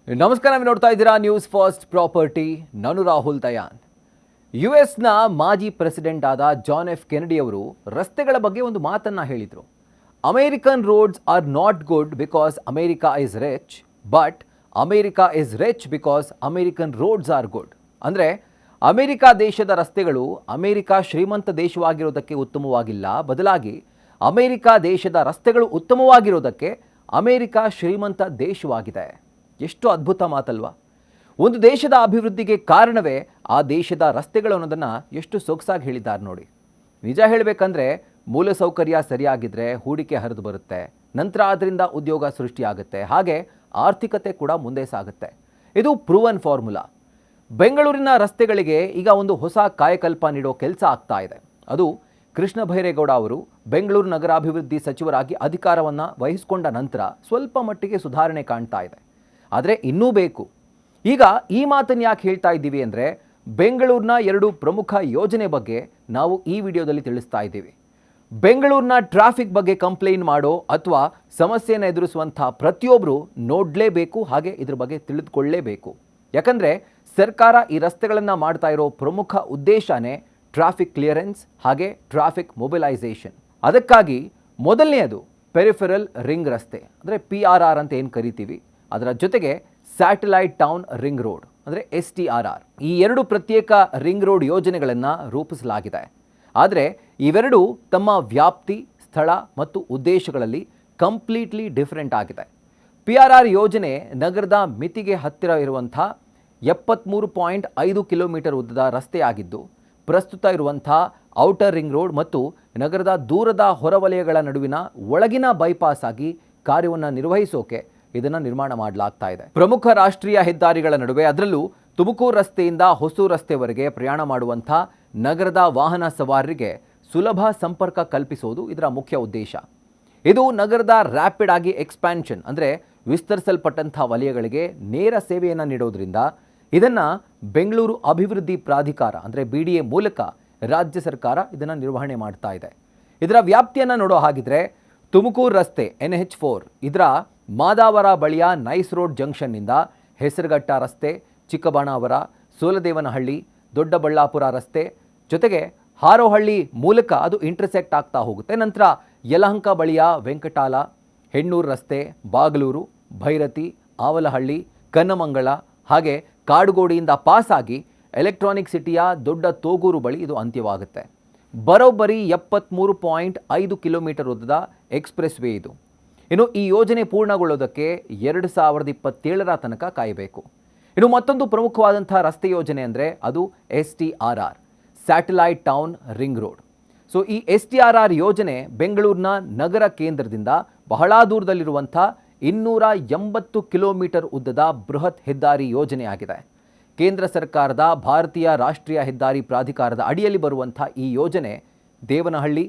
ನಮಸ್ಕಾರ, ನೀವು ನೋಡ್ತಾ ಇದ್ದೀರಾ ನ್ಯೂಸ್ ಫಸ್ಟ್ ಪ್ರಾಪರ್ಟಿ. ನಾನು ರಾಹುಲ್ ದಯಾನ್. ಯುಎಸ್ನ ಮಾಜಿ ಪ್ರೆಸಿಡೆಂಟ್ ಆದ ಜಾನ್ ಎಫ್ ಕೆನಡಿ ಅವರು ರಸ್ತೆಗಳ ಬಗ್ಗೆ ಒಂದು ಮಾತನ್ನ ಹೇಳಿದರು. American roads are not good because America is rich, but America is rich because American roads are good. ಅಂದರೆ ಅಮೇರಿಕಾ ದೇಶದ ರಸ್ತೆಗಳು ಅಮೇರಿಕಾ ಶ್ರೀಮಂತ ದೇಶವಾಗಿರೋದಕ್ಕೆ ಉತ್ತಮವಾಗಿಲ್ಲ, ಬದಲಾಗಿ ಅಮೇರಿಕಾ ದೇಶದ ರಸ್ತೆಗಳು ಉತ್ತಮವಾಗಿರೋದಕ್ಕೆ ಅಮೇರಿಕಾ ಶ್ರೀಮಂತ ದೇಶವಾಗಿದೆ. ಎಷ್ಟು ಅದ್ಭುತ ಮಾತಲ್ವಾ. ಒಂದು ದೇಶದ ಅಭಿವೃದ್ಧಿಗೆ ಕಾರಣವೇ ಆ ದೇಶದ ರಸ್ತೆಗಳು ಅನ್ನೋದನ್ನು ಎಷ್ಟು ಸೊಗಸಾಗಿ ಹೇಳಿದ್ದಾರೆ ನೋಡಿ. ನಿಜ ಹೇಳಬೇಕಂದ್ರೆ ಮೂಲಸೌಕರ್ಯ ಸರಿಯಾಗಿದ್ದರೆ ಹೂಡಿಕೆ ಹರಿದು ಬರುತ್ತೆ, ನಂತರ ಅದರಿಂದ ಉದ್ಯೋಗ ಸೃಷ್ಟಿಯಾಗುತ್ತೆ, ಹಾಗೆ ಆರ್ಥಿಕತೆ ಕೂಡ ಮುಂದೆ ಸಾಗುತ್ತೆ. ಇದು ಪ್ರೂವನ್ ಫಾರ್ಮುಲಾ. ಬೆಂಗಳೂರಿನ ರಸ್ತೆಗಳಿಗೆ ಈಗ ಒಂದು ಹೊಸ ಕಾಯಕಲ್ಪ ನೀಡೋ ಕೆಲಸ ಆಗ್ತಾ ಇದೆ. ಅದು ಕೃಷ್ಣ ಬೈರೇಗೌಡ ಅವರು ಬೆಂಗಳೂರು ನಗರಾಭಿವೃದ್ಧಿ ಸಚಿವರಾಗಿ ಅಧಿಕಾರವನ್ನು ವಹಿಸಿಕೊಂಡ ನಂತರ ಸ್ವಲ್ಪ ಮಟ್ಟಿಗೆ ಸುಧಾರಣೆ ಕಾಣ್ತಾ ಇದೆ. ಆದರೆ ಇನ್ನೂ ಬೇಕು. ಈಗ ಈ ಮಾತನ್ನು ಯಾಕೆ ಹೇಳ್ತಾ ಇದ್ದೀವಿ ಅಂದರೆ, ಬೆಂಗಳೂರಿನ 2 ಪ್ರಮುಖ ಯೋಜನೆ ಬಗ್ಗೆ ನಾವು ಈ ವಿಡಿಯೋದಲ್ಲಿ ತಿಳಿಸ್ತಾ ಇದ್ದೀವಿ. ಬೆಂಗಳೂರಿನ ಟ್ರಾಫಿಕ್ ಬಗ್ಗೆ ಕಂಪ್ಲೇಂಟ್ ಮಾಡೋ ಅಥವಾ ಸಮಸ್ಯೆಯನ್ನು ಎದುರಿಸುವಂಥ ಪ್ರತಿಯೊಬ್ಬರು ನೋಡಲೇಬೇಕು, ಹಾಗೆ ಇದ್ರ ಬಗ್ಗೆ ತಿಳಿದುಕೊಳ್ಳಲೇಬೇಕು. ಯಾಕಂದರೆ ಸರ್ಕಾರ ಈ ರಸ್ತೆಗಳನ್ನು ಮಾಡ್ತಾ ಇರೋ ಪ್ರಮುಖ ಉದ್ದೇಶನೇ ಟ್ರಾಫಿಕ್ ಕ್ಲಿಯರೆನ್ಸ್ ಹಾಗೆ ಟ್ರಾಫಿಕ್ ಮೊಬಿಲೈಸೇಷನ್. ಅದಕ್ಕಾಗಿ ಮೊದಲನೆಯದು ಪೆರಿಫೆರಲ್ ರಿಂಗ್ ರಸ್ತೆ, ಅಂದರೆ PRR ಅಂತ ಏನು ಕರಿತೀವಿ, ಅದರ ಜೊತೆಗೆ ಸ್ಯಾಟಲೈಟ್ ಟೌನ್ ರಿಂಗ್ ರೋಡ್ ಅಂದರೆ STRR. ಈ 2 ಪ್ರತ್ಯೇಕ ರಿಂಗ್ ರೋಡ್ ಯೋಜನೆಗಳನ್ನು ರೂಪಿಸಲಾಗಿದೆ. ಆದರೆ ಇವೆರಡೂ ತಮ್ಮ ವ್ಯಾಪ್ತಿ, ಸ್ಥಳ ಮತ್ತು ಉದ್ದೇಶಗಳಲ್ಲಿ ಕಂಪ್ಲೀಟ್ಲಿ ಡಿಫರೆಂಟ್ ಆಗಿದೆ. PRR ಯೋಜನೆ ನಗರದ ಮಿತಿಗೆ ಹತ್ತಿರ ಇರುವಂಥ 73.5 ಕಿಲೋಮೀಟರ್ ಉದ್ದದ ರಸ್ತೆಯಾಗಿದ್ದು, ಪ್ರಸ್ತುತ ಇರುವಂಥ ಔಟರ್ ರಿಂಗ್ ರೋಡ್ ಮತ್ತು ನಗರದ ದೂರದ ಹೊರವಲಯಗಳ ನಡುವಿನ ಒಳಗಿನ ಬೈಪಾಸ್ ಆಗಿ ಕಾರ್ಯವನ್ನು ನಿರ್ವಹಿಸೋಕೆ ಇದನ್ನು ನಿರ್ಮಾಣ ಮಾಡಲಾಗ್ತಾ ಇದೆ. ಪ್ರಮುಖ ರಾಷ್ಟ್ರೀಯ ಹೆದ್ದಾರಿಗಳ ನಡುವೆ, ಅದರಲ್ಲೂ ತುಮಕೂರು ರಸ್ತೆಯಿಂದ ಹೊಸೂರು ರಸ್ತೆವರೆಗೆ ಪ್ರಯಾಣ ಮಾಡುವಂಥ ನಗರದ ವಾಹನ ಸವಾರರಿಗೆ ಸುಲಭ ಸಂಪರ್ಕ ಕಲ್ಪಿಸೋದು ಇದರ ಮುಖ್ಯ ಉದ್ದೇಶ. ಇದು ನಗರದ ರ್ಯಾಪಿಡ್ ಆಗಿ ಎಕ್ಸ್ಪ್ಯಾನ್ಷನ್ ಅಂದರೆ ವಿಸ್ತರಿಸಲ್ಪಟ್ಟಂಥ ವಲಯಗಳಿಗೆ ನೇರ ಸೇವೆಯನ್ನು ನೀಡೋದ್ರಿಂದ ಇದನ್ನು ಬೆಂಗಳೂರು ಅಭಿವೃದ್ಧಿ ಪ್ರಾಧಿಕಾರ ಅಂದರೆ BDA ಮೂಲಕ ರಾಜ್ಯ ಸರ್ಕಾರ ಇದನ್ನು ನಿರ್ವಹಣೆ ಮಾಡ್ತಾ ಇದೆ. ಇದರ ವ್ಯಾಪ್ತಿಯನ್ನು ನೋಡೋ ಹಾಗಿದ್ರೆ ತುಮಕೂರು ರಸ್ತೆ NH4 ಇದರ ಮಾದಾವರ ಬಳಿಯ ನೈಸ್ ರೋಡ್ ಜಂಕ್ಷನ್ನಿಂದ ಹೆಸರುಘಟ್ಟ ರಸ್ತೆ, ಚಿಕ್ಕಬಾಣಾವರ, ಸೋಲದೇವನಹಳ್ಳಿ, ದೊಡ್ಡಬಳ್ಳಾಪುರ ರಸ್ತೆ, ಜೊತೆಗೆ ಹಾರೋಹಳ್ಳಿ ಮೂಲಕ ಅದು ಇಂಟರ್ಸೆಕ್ಟ್ ಆಗ್ತಾ ಹೋಗುತ್ತೆ. ನಂತರ ಯಲಹಂಕ ಬಳಿಯ ವೆಂಕಟಾಲ, ಹೆಣ್ಣೂರು ರಸ್ತೆ, ಬಾಗಲೂರು, ಭೈರತಿ, ಆವಲಹಳ್ಳಿ, ಕನ್ನಮಂಗಳ ಹಾಗೆ ಕಾಡುಗೋಡಿಯಿಂದ ಪಾಸಾಗಿ ಎಲೆಕ್ಟ್ರಾನಿಕ್ ಸಿಟಿಯ ದೊಡ್ಡ ತೋಗೂರು ಬಳಿ ಇದು ಅಂತ್ಯವಾಗುತ್ತೆ. ಬರೋಬ್ಬರಿ 73.5 ಕಿಲೋಮೀಟರ್ ಉದ್ದದ ಎಕ್ಸ್ಪ್ರೆಸ್ ವೇ ಇದು. ಇನ್ನು ಈ ಯೋಜನೆ ಪೂರ್ಣಗೊಳ್ಳೋದಕ್ಕೆ 2027ರ ತನಕ ಕಾಯಬೇಕು. ಇನ್ನು ಮತ್ತೊಂದು ಪ್ರಮುಖವಾದಂಥ ರಸ್ತೆ ಯೋಜನೆ ಅಂದರೆ ಅದು STRR, satellite town ring road. So ಈ STRR ಯೋಜನೆ ಬೆಂಗಳೂರಿನ ನಗರ ಕೇಂದ್ರದಿಂದ ಬಹಳ ದೂರದಲ್ಲಿರುವಂಥ 280 ಕಿಲೋಮೀಟರ್ ಉದ್ದದ ಬೃಹತ್ ಹೆದ್ದಾರಿ ಯೋಜನೆಯಾಗಿದೆ. ಕೇಂದ್ರ ಸರ್ಕಾರದ ಭಾರತೀಯ ರಾಷ್ಟ್ರೀಯ ಹೆದ್ದಾರಿ ಪ್ರಾಧಿಕಾರದ ಅಡಿಯಲ್ಲಿ ಬರುವಂಥ ಈ ಯೋಜನೆ ದೇವನಹಳ್ಳಿ,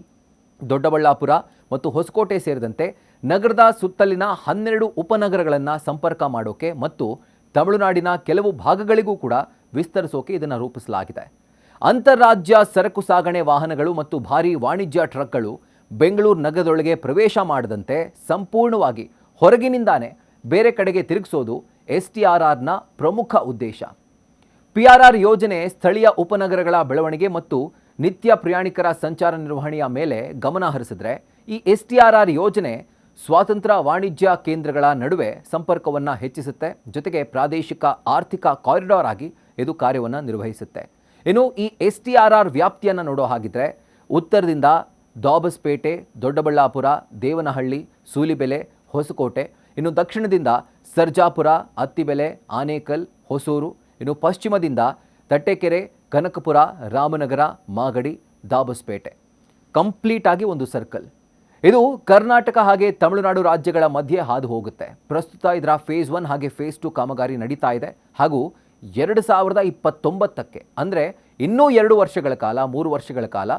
ದೊಡ್ಡಬಳ್ಳಾಪುರ ಮತ್ತು ಹೊಸಕೋಟೆ ಸೇರಿದಂತೆ ನಗರದ ಸುತ್ತಲಿನ 12 ಉಪನಗರಗಳನ್ನು ಸಂಪರ್ಕ ಮಾಡೋಕೆ ಮತ್ತು ತಮಿಳುನಾಡಿನ ಕೆಲವು ಭಾಗಗಳಿಗೂ ಕೂಡ ವಿಸ್ತರಿಸೋಕೆ ಇದನ್ನು ರೂಪಿಸಲಾಗಿದೆ. ಅಂತಾರಾಜ್ಯ ಸರಕು ಸಾಗಣೆ ವಾಹನಗಳು ಮತ್ತು ಭಾರೀ ವಾಣಿಜ್ಯ ಟ್ರಕ್ಗಳು ಬೆಂಗಳೂರು ನಗರದೊಳಗೆ ಪ್ರವೇಶ ಮಾಡದಂತೆ ಸಂಪೂರ್ಣವಾಗಿ ಹೊರಗಿನಿಂದಾನೇ ಬೇರೆ ಕಡೆಗೆ ತಿರುಗಿಸೋದು STRRನ ಪ್ರಮುಖ ಉದ್ದೇಶ. PRR ಯೋಜನೆ ಸ್ಥಳೀಯ ಉಪನಗರಗಳ ಬೆಳವಣಿಗೆ ಮತ್ತು ನಿತ್ಯ ಪ್ರಯಾಣಿಕರ ಸಂಚಾರ ನಿರ್ವಹಣೆಯ ಮೇಲೆ ಗಮನ ಹರಿಸಿದ್ರೆ, ಈ STRR ಯೋಜನೆ ಸ್ವಾತಂತ್ರ್ಯ ವಾಣಿಜ್ಯ ಕೇಂದ್ರಗಳ ನಡುವೆ ಸಂಪರ್ಕವನ್ನು ಹೆಚ್ಚಿಸುತ್ತೆ, ಜೊತೆಗೆ ಪ್ರಾದೇಶಿಕ ಆರ್ಥಿಕ ಕಾರಿಡಾರ್ ಆಗಿ ಇದು ಕಾರ್ಯವನ್ನು ನಿರ್ವಹಿಸುತ್ತೆ. ಇನ್ನು ಈ STRR ವ್ಯಾಪ್ತಿಯನ್ನು ನೋಡೋ ಹಾಗಿದ್ರೆ ಉತ್ತರದಿಂದ ದಾಬಸ್ಪೇಟೆ, ದೊಡ್ಡಬಳ್ಳಾಪುರ, ದೇವನಹಳ್ಳಿ, ಸೂಲಿಬೆಲೆ, ಹೊಸಕೋಟೆ, ಇನ್ನು ದಕ್ಷಿಣದಿಂದ ಸರ್ಜಾಪುರ, ಅತ್ತಿಬೆಲೆ, ಆನೇಕಲ್, ಹೊಸೂರು, ಇನ್ನು ಪಶ್ಚಿಮದಿಂದ ತಟ್ಟೆಕೆರೆ, ಕನಕಪುರ, ರಾಮನಗರ, ಮಾಗಡಿ, ದಾಬಸ್ಪೇಟೆ. ಕಂಪ್ಲೀಟ್ ಆಗಿ ಒಂದು ಸರ್ಕಲ್. ಇದು ಕರ್ನಾಟಕ ಹಾಗೆ ತಮಿಳುನಾಡು ರಾಜ್ಯಗಳ ಮಧ್ಯೆ ಹಾದು ಹೋಗುತ್ತೆ. ಪ್ರಸ್ತುತ ಇದರ ಫೇಸ್ 1 ಹಾಗೆ ಫೇಸ್ 2 ಕಾಮಗಾರಿ ನಡೀತಾ ಇದೆ. ಹಾಗೂ 2029ಕ್ಕೆ ಅಂದರೆ ಇನ್ನೂ 2 ವರ್ಷಗಳ ಕಾಲ, 3 ವರ್ಷಗಳ ಕಾಲ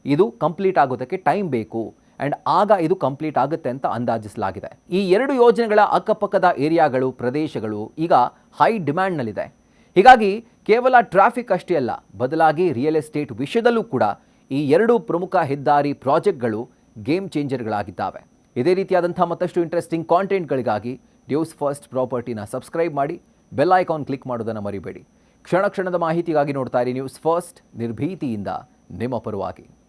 ಇದು ಕಂಪ್ಲೀಟ್ ಆಗೋದಕ್ಕೆ ಟೈಮ್ ಬೇಕು. ಆ್ಯಂಡ್ ಆಗ ಇದು ಕಂಪ್ಲೀಟ್ ಆಗುತ್ತೆ ಅಂತ ಅಂದಾಜಿಸಲಾಗಿದೆ. ಈ 2 ಯೋಜನೆಗಳ ಅಕ್ಕಪಕ್ಕದ ಏರಿಯಾಗಳು, ಪ್ರದೇಶಗಳು ಈಗ ಹೈ ಡಿಮ್ಯಾಂಡ್ನಲ್ಲಿದೆ. ಹೀಗಾಗಿ ಕೇವಲ ಟ್ರಾಫಿಕ್ ಅಷ್ಟೇ ಅಲ್ಲ, ಬದಲಾಗಿ ರಿಯಲ್ ಎಸ್ಟೇಟ್ ವಿಷಯದಲ್ಲೂ ಕೂಡ ಈ 2 ಪ್ರಮುಖ ಹೆದ್ದಾರಿ ಪ್ರಾಜೆಕ್ಟ್ಗಳು ಗೇಮ್ ಚೇಂಜರ್ಗಳಾಗಿದ್ದಾವೆ. ಇದೇ ರೀತಿಯಾದಂಥ ಮತ್ತಷ್ಟು ಇಂಟ್ರೆಸ್ಟಿಂಗ್ ಕಾಂಟೆಂಟ್ಗಳಿಗಾಗಿ ನ್ಯೂಸ್ ಫಸ್ಟ್ ಪ್ರಾಪರ್ಟಿನ ಸಬ್ಸ್ಕ್ರೈಬ್ ಮಾಡಿ. ಬೆಲ್ ಐಕಾನ್ ಕ್ಲಿಕ್ ಮಾಡೋದನ್ನು ಮರಿಬೇಡಿ. ಕ್ಷಣ ಕ್ಷಣದ ಮಾಹಿತಿಗಾಗಿ ನೋಡ್ತಾ ಇರಿ ನ್ಯೂಸ್ ಫಸ್ಟ್, ನಿರ್ಭೀತಿಯಿಂದ ನಿಮ್ಮ ಪರವಾಗಿ.